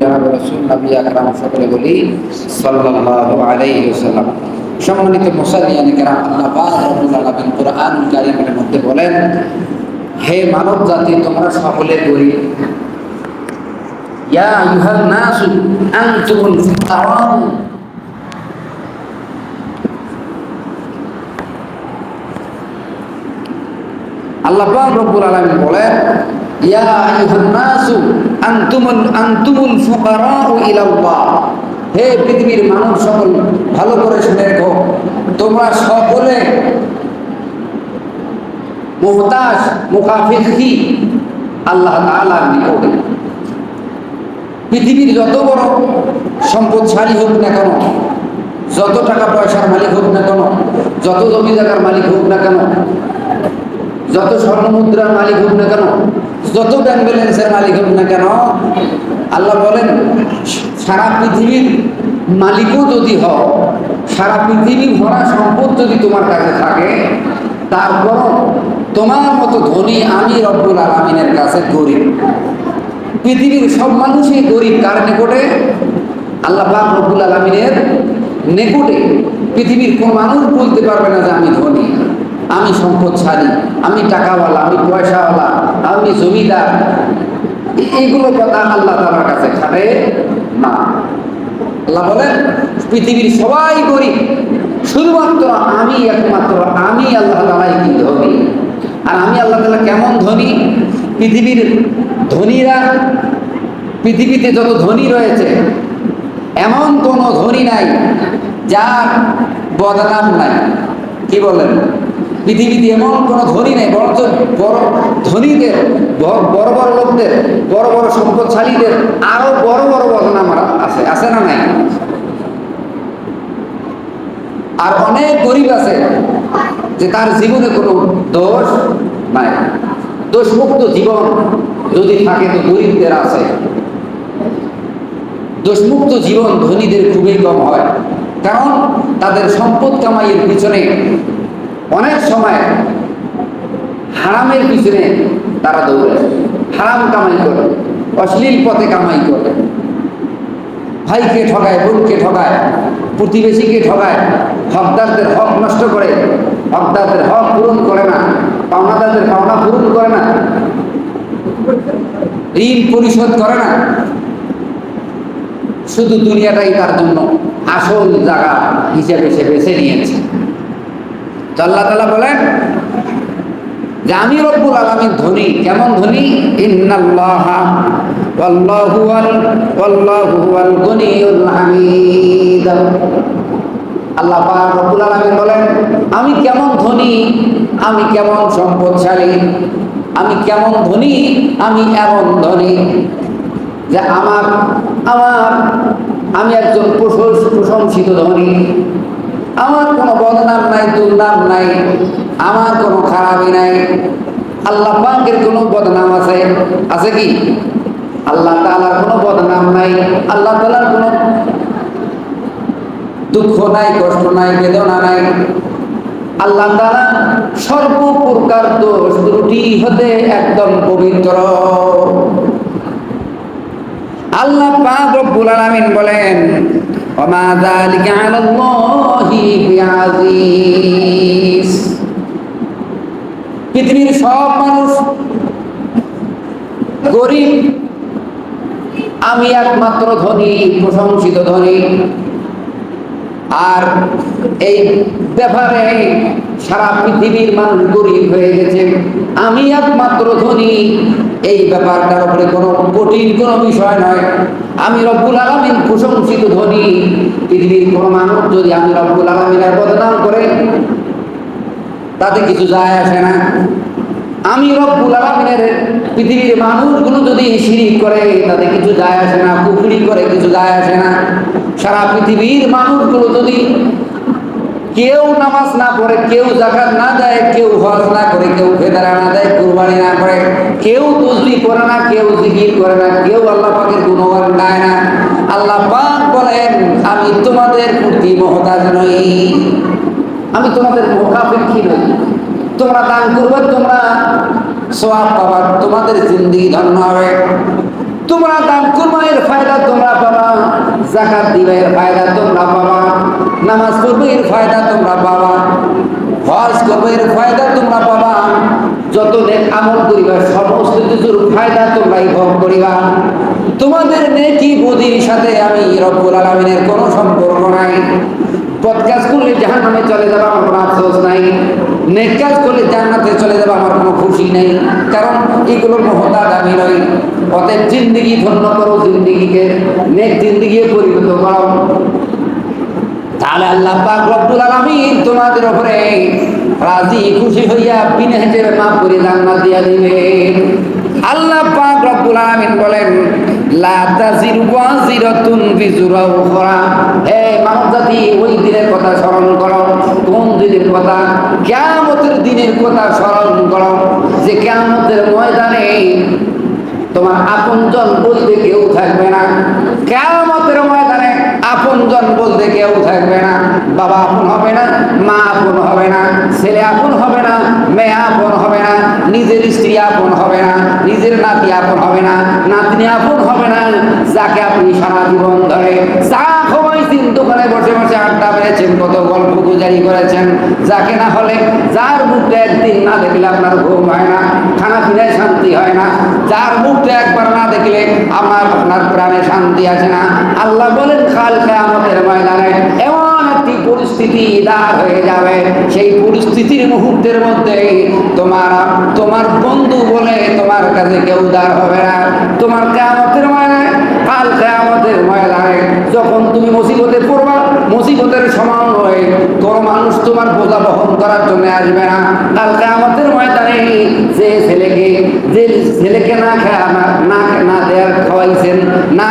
জনাবে রাসূল নবী আকরাম সকলে বলি সাল্লাল্লাহু আলাইহি ওয়াসাল্লাম। সম্মানিত মুসাল্লিয়ান কিরাম, আল্লাহ পাক রব্বুল আলামিন কুরআনুল কারীমের মধ্যে বলেন, হে মানব জাতি তোমরা সকলে গরীব। ইয়া আইয়ুহান নাসু আনতুমুল ফুকারা। আল্লাহ পাক রব্বুল আলামিন বলেন, ইয়া আইয়ুহান নাসু আনতুমুল ফুকারাউ ইলাল্লাহ। হে পৃথিবীর মানব সকল, ভালো করে শুনে রেখো, তোমরা সকলে মুহতাজ, মুকাফিফি আল্লাহ তাআলার নিকটে। পৃথিবীর যত বড় সম্পদশালী হোক না কেন, যত টাকা পয়সার মালিক হোক না কেন, যত জমি জায়গার মালিক হোক না কেন, যত স্বর্ণ মুদ্রার মালিক হোক না কেন, যত ব্যাংক ব্যালেন্সের মালিক হোক না কেন, আল্লাহ বলেন সারা পৃথিবীর মালিকও যদি হও, সারা পৃথিবী ভরা সম্পদ যদি তোমার কাছে থাকে, তারপর তোমার মতো ধনী আমি রব্বুল আলামিনের কাছে গরিব। পৃথিবীর সব মানুষই গরিব কার নিকটে? আল্লাহ পাক রব্বুল আলামিনের নিকটে। পৃথিবীর কোন মানুষ বলতে পারবে না যে আমি ধনী, আমি সম্পদশালী, আমি টাকাওয়ালা, আমি পয়সাওয়ালা, আমি জমিদার। এইগুলো কথা আল্লাহ তাআলার কাছে খাবে না। আল্লাহ বলেন পৃথিবীর সবাই গরিব, শুধুমাত্র আমি, একমাত্র আমি আল্লাহ তাআলাই কি ধনী। আর আমি আল্লাহ তাআলা কেমন ধনী? পৃথিবীর ধনীরা, পৃথিবীতে যত ধনী রয়েছে এমন কোন ধনী নাই যার বদনাম নাই। কি বলেন? পৃথিবীতে এমন কোন ধনী নেই, বরঞ্চ বড় ধনীদের, বড় বড় লোকদের, বড় বড় সম্পদশালীদের আরো বড় বড় বদনাম আছে, আছে না নাই? আর অনেক গরিব আছে যে তার জীবনে কোনো দোষ নাই। দোষমুক্ত জীবন যদি থাকে তো গরিবদের আছে। দোষমুক্ত জীবন ধনীদের খুবই কম হয়, কারণ তাদের সম্পদ কামাইয়ের পিছনে অনেক সময় হারামের পিছনে তারা দৌড়ে, হারাম কামাই করে, অশ্লীল পথে কামাই করে, ভাইকে ঠগায়, বোনকে ঠগায়, প্রতিবেশীকে ঠগায়, হকদারদের হক নষ্ট করে, হকদারদের হক পূরণ করে না, পাওনাদারদের পাওনা পূরণ করে না, ঋণ পরিশোধ করে না। শুধু দুনিয়াটাই তার জন্য আসল জায়গা হিসেবে সে বেছে নিয়েছে। তো আল্লাহ তাআলা বলেন যে আমি রব্বুল আলামিন ধনী। কেমন ধনী? ইন্নাল্লাহা ওয়াল্লাহু হুয়াল গনিয়ুল হামিদ। আল্লাহ পাক রব্বুল আলামিন বলেন আমি কেমন ধনী, আমি কেমন সম্পদশালী, আমি কেমন ধনী, আমি এমন ধনী যে আমি একজন প্রশংসিত ধনী। আমার কোনো বদনাম নাই, দুর্নাম নাই, আমার কোনো খারাপই নাই। আল্লাহ পাকের কোনো বদনাম আছে? আছে কি? আল্লাহ তাআলার কোনো বদনাম নাই, আল্লাহ তাআলার কোনো দুঃখ নাই, কষ্ট নাই, বেদনা নাই। আল্লাহ তাআলা সর্বপ্রকার দোষ ত্রুটি হতে একদম পবিত্র। আল্লাহ পাক রব্বুল আলামিন বলেন ওমা যালিকা আলাল্লাহি বিআযীজ। পৃথিবীর সব মানুষ গরিব, আমি একমাত্র ধনী, প্রশংসিত ধনী। আর এই ব্যাপারে সারা পৃথিবীর মানুষ গরিব হয়ে গেছে, আমি একমাত্র ধনী। এই ব্যাপারটার উপরে কোনো কঠিন কোনো বিষয় নয়। আমি রব্বুল আলামিন প্রশংসিত ধনী। পৃথিবীর কোনো মানুষ যদি আমি রব্বুল আলামিনের বদনাম করে তাতে কিছু যায় আসে না। আমি রব্বুল আলামিনের, পৃথিবীর মানুষগুলো যদি শিরিক করে তাতে কিছু যায় আসে না, কুফরি করে কিছু যায় আসে না। সারা পৃথিবীর মানুষগুলো যদি কেউ নামাজ না পড়ে, কেউ যাকাত না দেয়, কেউ হজ না করে, কেউ ফেতরা না দেয়, কুরবানি না করে, কেউ তাসবিহ করে না, কেউ জিকির করে না, কেউ আল্লাহ পাকের গুণগান গায় না, আল্লাহ পাক বলেন আমি তোমাদের প্রতি মুহতাজ নই, আমি তোমাদের মুখাপেক্ষী নই। তোমরা দান করবে, তোমরা সওয়াব পাবা, তোমাদের জিন্দেগি ধন্য হবে। তোমরা দান করবা এর ফায়দা তোমরা পাবা, যাকাত দিবা এর ফায়দা তোমরা পাবা, নামাজ পড়বে এর ফায়দা তোমরা পাবা, হজ করবে এর ফায়দা তোমরা পাবা, যত নেক আমল করিবা সমস্ত কিছুর ফায়দা তোমরাই ভোগ করিবা। তোমাদের নেকি বুদ্ধির সাথে আমি রব্বুল আলামিনের কোনো সম্পর্ক নাই। বদ কাজ করলে জাহান্নামে চলে যাবে আমার কোনো আফসোস নাই, নেক কাজ করলে জান্নাতে চলে যাবে আমার কোনো খুশি নাই, কারণ এগুলোর মহতাজ আমি নই। অতএব জিন্দেগি ধন্য করো, জিন্দেগিকে নেক জিন্দেগি পরিণত করো, তাহলে আল্লাহ পাক রব্বুল আলামিন তোমাদের উপরে রাজি খুশি হইয়া বিনা হিসেবে মাফ করে জান্নাত দিয়া দিবেন। আল্লাহ পাক রব্বুল আলামিন বলেন লা তাজিরু ওয়াজিরাতুন বিজুরা উখরা। হে মানব জাতি, ওই দিনের কথা স্মরণ করো। কোন দিনের কথা? কিয়ামতের দিনের কথা স্মরণ করো, যে কিয়ামতের ময়দানে তোমার আপনজন বলতে কেউ থাকবে না। কিয়ামতের ময়দানে আপনজন বলতে কেউ থাকবে না। বাবা আপন হবে না, মা আপন হবে না, ছেলে আপন হবে না, মেয়ে আপন হবে না, নিজের স্ত্রী আপন হবে না, নিজের নাতি আপন হবে না, নাতনি আপন হবে না। যাকে আপনি সারা জীবন ধরে যা খাওয়াইছেন, দোকানে বসে বসে আড্ডা মেরেছেন, কত গল্প গুজারি করেছেন, যাকে না হলে যার মুখটা একদিন না দেখলে আপনার ঘুম হয় না, খানা পিনায় শান্তি হয় না, যার মুখটা একবার না দেখলে আপনার প্রাণে শান্তি আছে না। আল্লাহ বলেন কাল কিয়ামতের ময়দানে এমন একটি পরিস্থিতি দাঁড় হয়ে যাবে, সেই পরিস্থিতির মুহূর্তের মধ্যে তোমার বন্ধু বলে তোমার কাছে কেউ দাঁড় হবে না। তোমার কিয়ামতের ময়দানে, কাল কিয়ামতের ময়দানে যখন তুমি মুসিবতে পড়বা, মুসিবতের সময় হয়ে কোনো মানুষ তোমার বোঝা বহন করার জন্য আসবে না। কাল কিয়ামতের ময়দানে যে ছেলেকে না দেয়া খাওয়াইছেন, না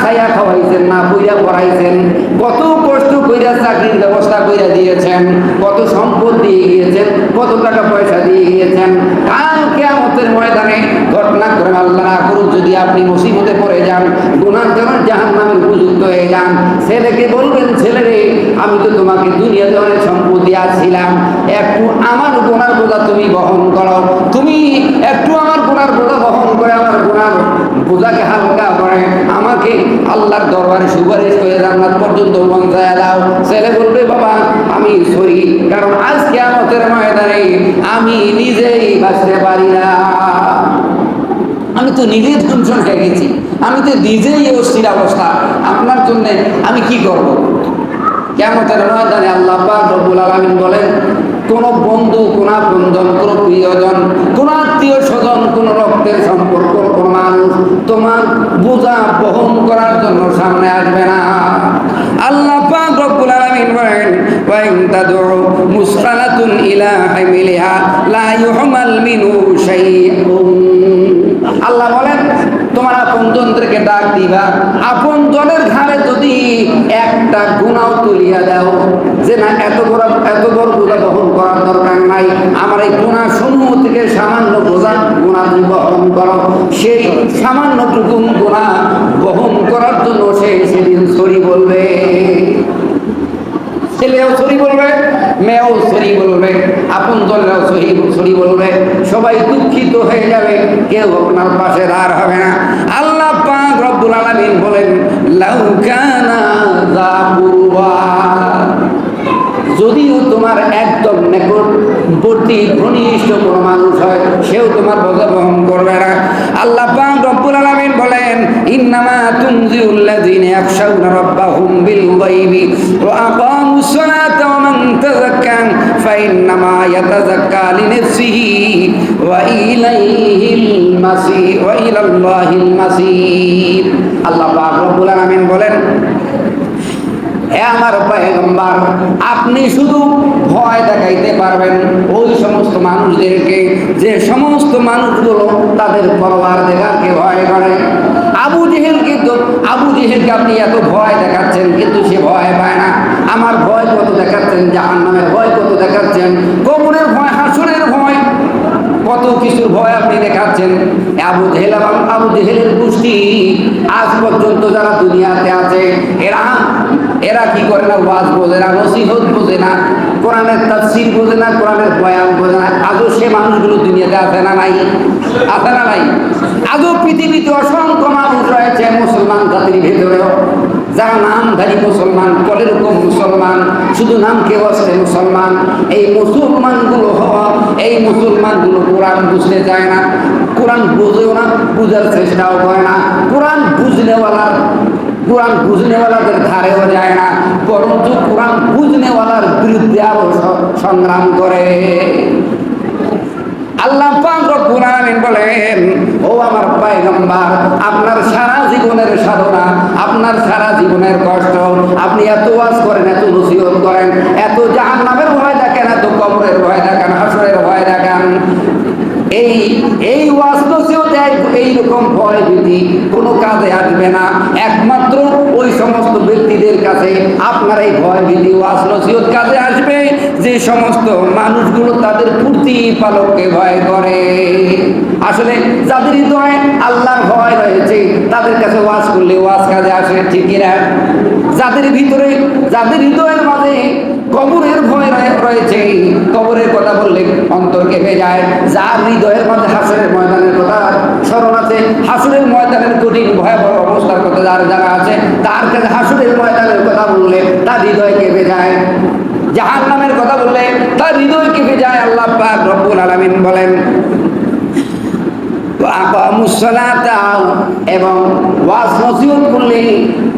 খাইয়া খাওয়াইছেন, না পইয়া পড়াইছেন, কত কষ্ট কইরা চাকরির ব্যবস্থা কইরা দিয়েছেন, কত সম্পদ দিয়ে গিয়েছেন, কত টাকা পয়সা দিয়ে গিয়েছেন, কাল কিয়ামতের ময়দানে ঘটনা করে আল্লাহ না করুক যদি আপনি মুসিবতে পড়ে যান, গুনাহ করেন, জাহান্নামের উপযুক্ত হয়ে যান, ছেলেকে বলবেন ছেলে রে, আমি তো তোমাকে দুনিয়াতে অনেক সম্পদ দিয়েছিলাম, একটু আমার গুনার বোঝা তুমি বহন করো, তুমি একটু আমার গুনার বোঝা বহন করে আমার গুনার বোঝাকে হালকা করে আমাকে আল্লাহর দরবারে সুপারিশ করে জান্নাত পর্যন্ত পৌঁছায় দাও। ছেলে বলবে বাবা আমি সরি, কারণ আজ কিয়ামতের ময়দানে আমি নিজেই বাঁচতে পারি না, আমি তো নিজেই ধ্বংস হয়ে গেছি, আমি তো নিজেই অস্থির অবস্থা, আপনার জন্য আমি কি করব? কিয়ামতের ময়দানে আল্লাহ পাক রব্বুল আলামিন বলেন কোন বন্ধু, কোন আপনজন, কোন প্রিয়জন, কোন আত্মীয় স্বজন, কোন রক্তের সম্পর্ক, কোন মানুষ তোমার বোঝা বহন করার জন্য সামনে আসবে না। আল্লাহ পাক রব্বুল আলামিন বলেন ওয়া ইন তাদউ মুসকালাতুন ইলা হামিলিহা লা ইউহমাল মিনহু শাইউন। আল্লাহ বলেন তোমার আপনজনদেরকে ডাক দিবা, আপনজনের ঘাড়ে যদি একটা গুনাহ তুলিয়া দাও, যে না এত বড় বোঝা বহন করার দরকার নাই, আমার এই গুনাহ সমূহ থেকে সামান্য গুনাহ তুমি বহন করো, সেই সামান্যটুকু গুনাহ বহন করার জন্য সে সেদিন সরি বলবে। ছেলেও সরি বলবে, মেয়েও সরি বলবে, আপনজনেরাও সরি বলবে, সবাই দুঃখিত হয়ে যাবে, কেউ আপনার পাশে দাঁড় হবে না। আল্লাহ পাক রব্বুল আলামিন বলেন লাউ কানা যা কুরবা, যদিও তোমার একদম নিকটবর্তী ঘনিষ্ঠ কোনো মানুষ হয়, সেও তোমার বোঝা বহন করবে না। আল্লাহ পাক রব্বুল আলামিন বলেন ইন্নামা তুনজিরুল্লাযিনা ইয়াখশাউনা রাব্বাহুম বিল গায়বি ওয়া আকামুস সালাতা ওয়া মান তাযাক্কা ফাইন্নামা ইয়াতাযাক্কা লিনাফসিহি ওয়া ইলাইহিল মাসির ওয়া ইলাল্লাহিল মাসির। আল্লাহ পাক রব্বুল আলামিন বলেন হে আমার পয়গম্বর, আপনি শুধু ভয় দেখাইতে পারবেন ওই সমস্ত মানুষদেরকে যে সমস্ত মানুষগুলো তাদের পরওয়ারদিগারকে ভয় করে। আবু জেহেলকে আপনি এত ভয় দেখাচ্ছেন, কিন্তু সে ভয় পায় না। আমার ভয় কত দেখাচ্ছেন, জাহান্নামের ভয় কত দেখাচ্ছেন, কবরের ভয়, হাসরের ভয়, কত কিছুর ভয় আপনি দেখাচ্ছেন। আবু জেহেলের গোষ্ঠী আজ পর্যন্ত যারা দুনিয়াতে আছে, এরা এরা কি করে না? ওয়াজ বোঝে না, নসিহত বোঝে না, কোরআনের তাফসীর বোঝে না, কোরআনের বয়ান বোঝে না। আজও সে মানুষগুলো দুনিয়াতে আছে না নাই? আছে না নাই? আজও পৃথিবীতে অসংখ্য মানুষ রয়েছে মুসলমান জাতির ভেতরেও, যারা নামধারী মুসলমান, কলের রকম মুসলমান, শুধু নামকে বসে মুসলমান। এই মুসলমানগুলো হওয়া, এই মুসলমানগুলো কোরআন বুঝতে চায় না, কোরআন বুঝেও না, বুঝার চেষ্টাও করে না। কোরআন বুঝনেওয়ালাদের ধারেও যায় না, বরঞ্চ কোরআন বুঝনেওয়ালার বিরুদ্ধে আরো সংগ্রাম করে। আল্লাহ পাক রব্বুল আলামিন বলেন, ও আমার পয়গম্বর, আপনার সারা জীবনের সাধনা, আপনার সারা জীবনের কষ্ট, আপনি এত ওয়াজ করেন, এত নসিহত করেন, এত জাহান্নামের ভয় দেখেন, এত কবরের ভয় দেখেন, হাসরের ভয় দেখেন, এই ওয়াজ নসিহত এইরকম ভয় ভীতি কোনো কাজে আসবে না। একমাত্র ওই সমস্ত ব্যক্তিদের কাছে আপনার এই ভয় ভীতি ওয়াজ নসিহত কাজে আসবে যে সমস্ত মানুষগুলো তাদের প্রতিপালককে ভয় করে। আসলে যাদের হৃদয়ে আল্লাহর ভয় রয়েছে তাদের কাছে ওয়াজ করলে ওয়াজ কাজে আসে, ঠিক কিনা? যাদের হৃদয়ের মাঝে কবরের ভয় রয়েছে, কবরের কথা বললে অন্তর কেঁপে যায়। যার হৃদয়ের মধ্যে হাসরের ময়দানের কথা স্মরণ আছে, হাসরের ময়দানের কঠিন ভয়াবহ অবস্থার কথা যার জানা আছে, তার কাছে হাসরের ময়দানের কথা বললে তার হৃদয় কেঁপে যায়। জাহান্নামের কথা বললে তার হৃদয় কেঁপে যায়। আল্লাহ পাক রব্বুল আলামিন বলেন, এবং ওয়াজ নসিহত করলে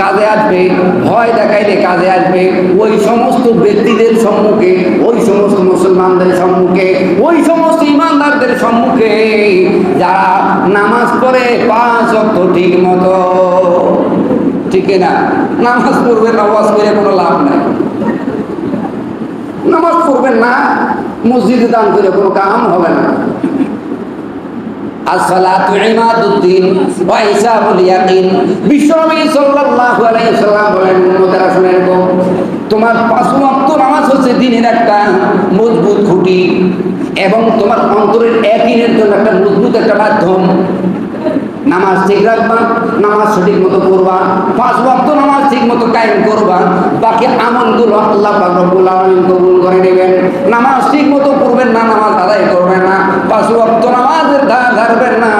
কাজে আসবে, ভয় দেখাইলে কাজে আসবে ওই সমস্ত ব্যক্তিদের সম্মুখে, ওই সমস্ত মুসলমানদের সম্মুখে, ওই সমস্ত ইমানদারদের সম্মুখে যারা নামাজ পড়ে 5 ওয়াক্ত ঠিক মতো, ঠিক না? নামাজ পড়বেন না, ওয়াজ করে কোনো লাভ নাই। নামাজ পড়বেন না, মসজিদে দান করে কোনো কাম হবে না। আসসালাতু ইমাদুদ্দিন ওয়া হিসাবুল ইয়াকিন। বিশ্বনবী সাল্লাল্লাহু আলাইহি ওয়াসাল্লাম বলেন, উম্মতেরা শুনে রাখো, তোমার 5 ওয়াক্ত নামাজ হচ্ছে দিনের একটা মজবুত খুঁটি এবং তোমার অন্তরের ইয়াকিনের জন্য একটা মজবুত একটা মাধ্যম। নামাজ ঠিক রাখবা, নামাজ সঠিক মতো করবা, 5 ওয়াক্ত নামাজ ঠিক মতো কায়েম করবা, বাকি আমলগুলো আল্লাহ পাক রব্বুল আলামিন কবুল করে নেবেন। নামাজ ঠিক মতো পড়বেন না, নামাজ আদায় করবেন না, 5 ওয়াক্ত নামাজের ধার ধারবেন না,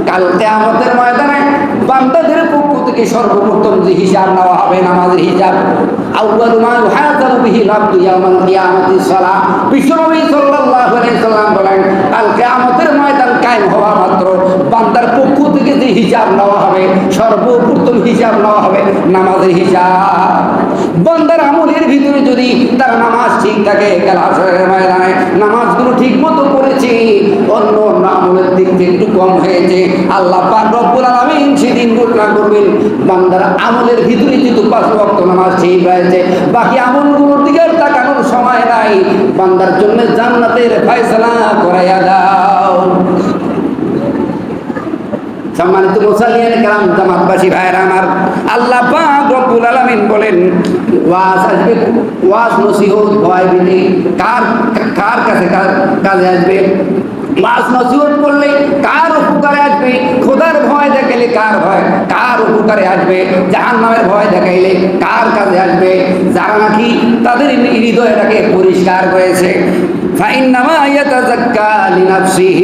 কাল কিয়ামতের ময়দানে বান্দাদের পক্ষ থেকে সর্বপ্রথম যে হিসাব নেওয়া হবে নামাজের হিসাব, আউয়ালু মা ইউহাসাবু বিহিল আবদু ইয়াউমাল কিয়ামাতিস সালাহ। বিশ্বনবী সাল্লাল্লাহু আলাইহি ওয়াসাল্লাম বলেন, কাল কিয়ামতের ময়দান কায়েম হওয়া মাত্র বান্দার পক্ষ থেকে যে হিসাব নেওয়া হবে, সর্বপ্রথম হিসাব নেওয়া হবে নামাজের হিসাব। বান্দার আমলের ভিতরে যদি তার নামাজ ঠিক থাকে, কাল হাসরের ময়দানে নামাজগুলো ঠিক মতো করেছে, অন্য আমলের দিক থেকে একটু কম হয়েছে, আল্লাহ পাক রব্বুল আলামিন সেদিন ঘোষণা করবেন, বান্দার আমলের ভিতরে যেহেতু 5 ওয়াক্ত নামাজ ঠিক রয়েছে, বাকি আমলগুলোর দিকে আর তাকানোর সময় নাই, বান্দার জন্য জান্নাতের ফয়সালা করাইয়া দাও। সম্মানিত মুসাল্লিয়ান কেরাম, জামাতবাসী ভাইরা আমার, আল্লাহ পাক রব্বুল আলামিন বলেন, ওয়াজ আসবে, ওয়াজ নসিহত ভয় ভীতি কার কাছে কাজে আসবে? ওয়াজ নসিহত করলে কার উপকারে আসবে? খোদার ভয় দেখাইলে কার উপকারে আসবে? জাহান্নামের ভয় দেখাইলে কার কাজে আসবে? যারা নাকি তাদের হৃদয়টাকে পরিষ্কার করেছে। فإنما يتزكى لنفسه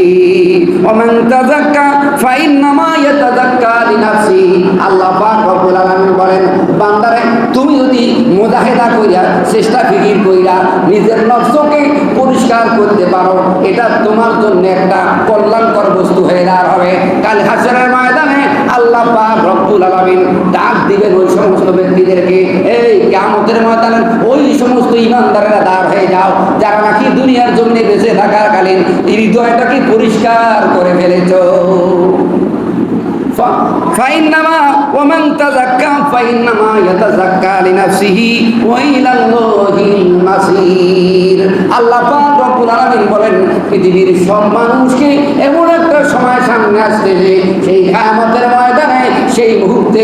ومن تزكى فإنما يتزكى لنفسه। আল্লাহ পাক রব্বুল আলামিন বলেন, বান্দারে তুমি যদি মুজাহিদা কইরা, চেষ্টা ফিকির কইরা নিজের নফসকে পরিষ্কার করতে পারো, এটা তোমার জন্য একটা কল্যাণকর বস্তু হয়ে দাঁড়াবে। কাল হাসরের ময়দানে আল্লাহ পাক রব্বুল আলামিন ডাক দিবেন ওই সমস্ত ব্যক্তিদেরকে, এই কিয়ামতের ময়দানে ওই সমস্ত ঈমানদারেরা দাঁড় হয়ে যাও যারা নাকি দুনিয়ার জন্য বেঁচে থাকার কালীন হৃদয়টাকে পরিষ্কার করে ফেলেছো। فإنما ومن تزكى فإنما يتزكى لنفسه وإلى الله المصير। আল্লাহ পাক রব্বুল আলামিন বলেন, পৃথিবীর সব মানুষকে এমন একটা সময় সামনে আসছে যে সেই কিয়ামতের ময়দানে, সেই মুহূর্তে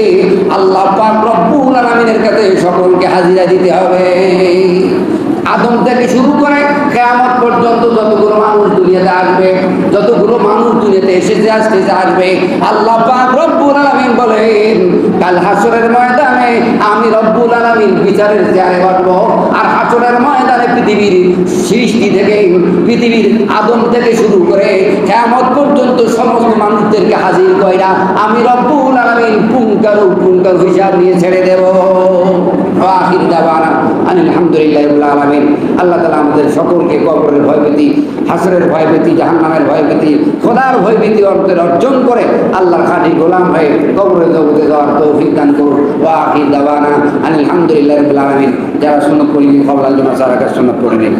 আল্লাহ পাক রব্বুল আলামিনের কাছে সকলকে হাজিরা দিতে হবে। আদম থেকে শুরু করে কিয়ামত পর্যন্ত যতগুলো মানুষ দুনিয়াতে আসবে, যতগুলো মানুষ দুনিয়াতে আসবে, আল্লাহ পাক রব্বুল আলামিন বলেন, কাল হাসরের ময়দানে আমি রব্বুল আলামিন বিচারের চেয়ারে বসবো। আর হাসরের ময়দানে পৃথিবীর সৃষ্টি থেকে, পৃথিবীর আদম থেকে শুরু করে কিয়ামত পর্যন্ত সমস্ত মানুষদেরকে হাজির কইরা আমি রব্বুল আলামিন পুঙ্খানু হিসাব নিয়ে ছেড়ে দেব। আখির দাওয়ানা আলহামদুলিল্লাহি রাব্বিল আলামিন। আল্লাহ তাআলা আমাদের সকলকে কবরের ভয়ভীতি, হাসরের ভয়ভীতি, জাহান্নামের ভয়ভীতি, খোদার ভয়ভীতি অর্জন করে আল্লাহর খাঁটি গোলাম হয়ে কবরের জগতে যাওয়ার তৌফিক দান করুন। ওয়া আখির দাওয়ানা আলহামদুলিল্লাহি রাব্বিল আলামিন। যারা সুন্নাত পড়েনি কবলাল জমা সারাকার সুন্নাত পড়ে নিন।